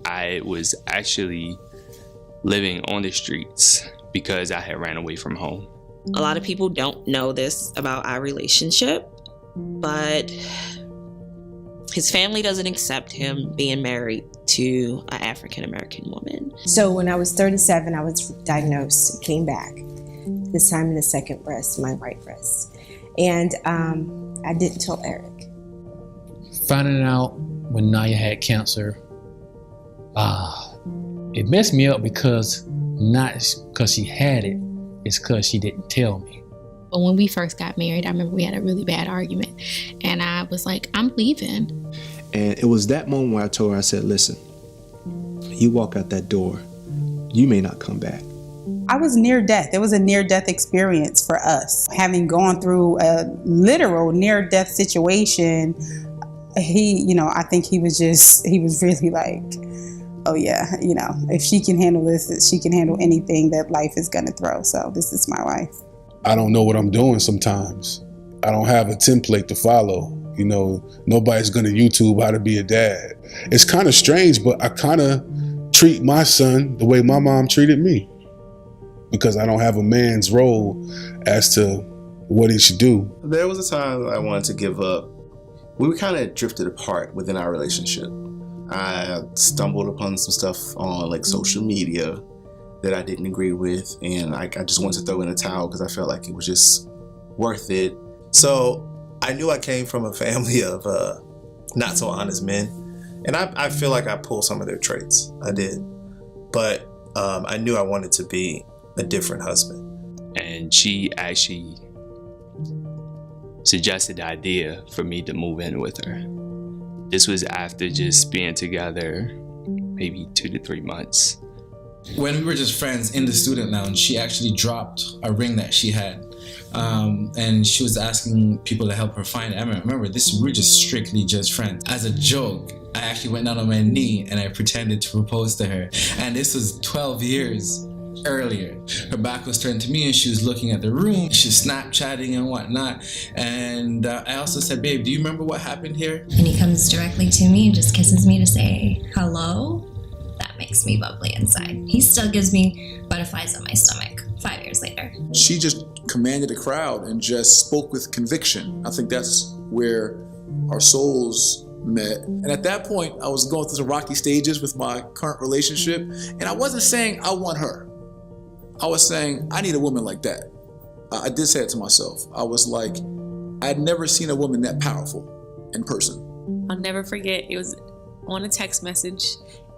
I was actually living on the streets because I had ran away from home. A lot of people don't know this about our relationship, but his family doesn't accept him being married to an African-American woman. So when I was 37, I was diagnosed and came back. This time in the second breast, my right breast. And I didn't tell Eric. Finding out when Naya had cancer, it messed me up because not because she had it, it's because she didn't tell me. But when we first got married, I remember we had a really bad argument. And I was like, I'm leaving. And it was that moment where I told her, I said, listen, you walk out that door, you may not come back. I was near death. It was a near-death experience for us. Having gone through a literal near-death situation, I think he was really like, oh yeah, if she can handle this, she can handle anything that life is gonna throw. So this is my wife. I don't know what I'm doing sometimes. I don't have a template to follow. Nobody's gonna YouTube how to be a dad. It's kind of strange, but I kind of treat my son the way my mom treated me because I don't have a man's role as to what he should do. There was a time I wanted to give up. We kind of drifted apart within our relationship. I stumbled upon some stuff on social media that I didn't agree with, and I just wanted to throw in a towel because I felt like it was just worth it. So I knew I came from a family of not so honest men, and I feel like I pulled some of their traits. I did, but I knew I wanted to be a different husband. And she actually suggested the idea for me to move in with her. This was after just being together maybe 2 to 3 months. When we were just friends in the student lounge, she actually dropped a ring that she had. And she was asking people to help her find it. I remember we were just strictly just friends. As a joke, I actually went down on my knee and I pretended to propose to her. And this was 12 years earlier. Her back was turned to me and she was looking at the room. She was Snapchatting and whatnot. And I also said, babe, do you remember what happened here? And he comes directly to me and just kisses me to say hello. That makes me bubbly inside. He still gives me butterflies on my stomach 5 years later. She just commanded the crowd and just spoke with conviction. I think that's where our souls met. And at that point, I was going through some rocky stages with my current relationship. And I wasn't saying I want her. I was saying I need a woman like that. I did say it to myself. I was like, I'd never seen a woman that powerful in person. I'll never forget, it was on a text message.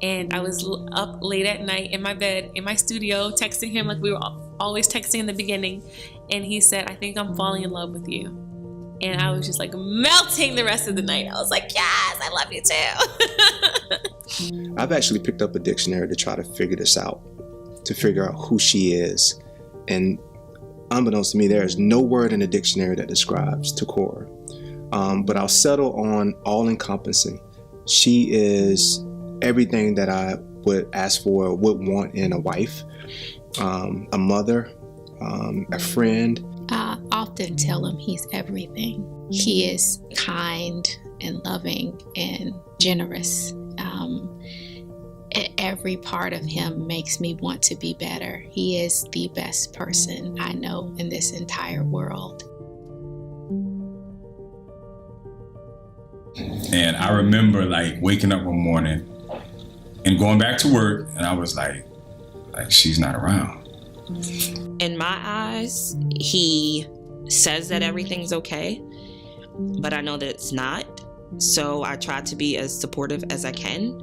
And I was up late at night in my bed, in my studio, texting him like we were always texting in the beginning. And he said, I think I'm falling in love with you. And I was just melting the rest of the night. I was like, yes, I love you too. I've actually picked up a dictionary to try to figure this out, to figure out who she is. And unbeknownst to me, there is no word in the dictionary that describes Takora. But I'll settle on all-encompassing. She is everything that I would ask for, would want in a wife, a mother, a friend. I often tell him he's everything. He is kind and loving and generous. Every part of him makes me want to be better. He is the best person I know in this entire world. And I remember waking up one morning and going back to work, and I was like she's not around. In my eyes, he says that everything's okay, but I know that it's not. So I try to be as supportive as I can.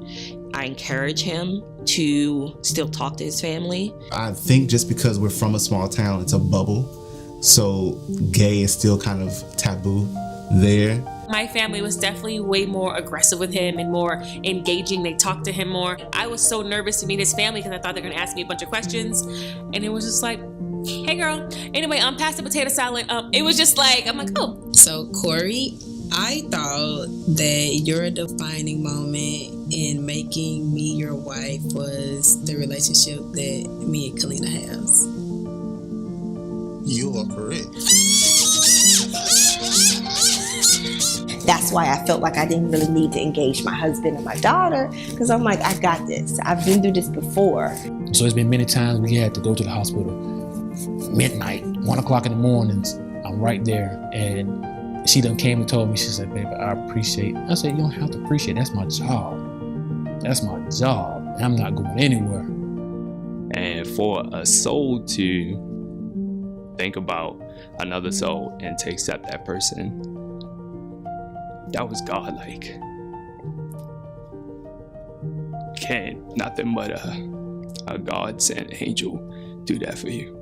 I encourage him to still talk to his family. I think just because we're from a small town, it's a bubble. So gay is still kind of taboo there. My family was definitely way more aggressive with him and more engaging. They talked to him more. I was so nervous to meet his family because I thought they were going to ask me a bunch of questions. And it was just like, hey girl, anyway, pass the potato salad. It was just I'm like, oh. So Corey, I thought that your defining moment in making me your wife was the relationship that me and Kalina has. You are correct. that's why I felt like I didn't really need to engage my husband and my daughter, because I'm like, I got this. I've been through this before. So it's been many times we had to go to the hospital midnight, 1 o'clock in the mornings. I'm right there, and she done came and told me, she said, baby, I appreciate. I said, you don't have to appreciate, that's my job. That's my job. I'm not going anywhere. And for a soul to think about another soul and to accept that person, that was godlike. Can't nothing but a God sent angel do that for you.